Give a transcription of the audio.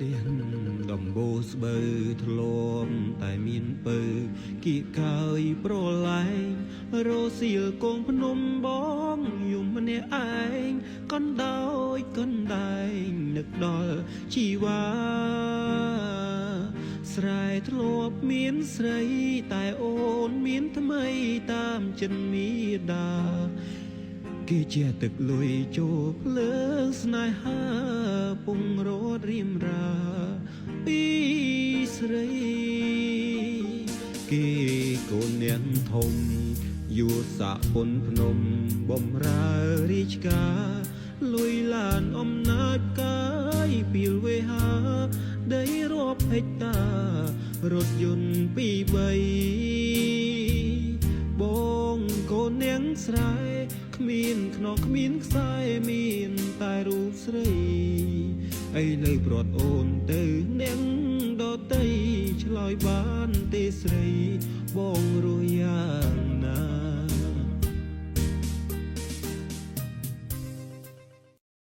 ទៀនដំបូស្បើធ្លាប់តែមានពើគៀកកើយប្រឡែងរសៀលកងភ្នំបងយំម្នាក់ឯងកណ្ដោយកណ្ដែងនឹកដល់ជីវ៉ាស្រែធ្លាប់មានស្រីតែអូនមានថ្មីតាមចិនមីដាគេជាទឹកលុយចូលភ្លើងស្នេហាពងរត់រៀមរាពីស្រីគេកូននាងធំយោសាពុនភ្នំបំរើរាជការលុយឡានអំណាចកាយពីលវេហាដីរាប់ហិកតារថយន្តពីរបីបងកូននាងស្រែគ្មានខ្នោះគ្មានខ្សែមានតែរូបស្រីឥឡូវព្រាត់អូនទៅនាងដតីឆ្លើយបានទេស្រីបង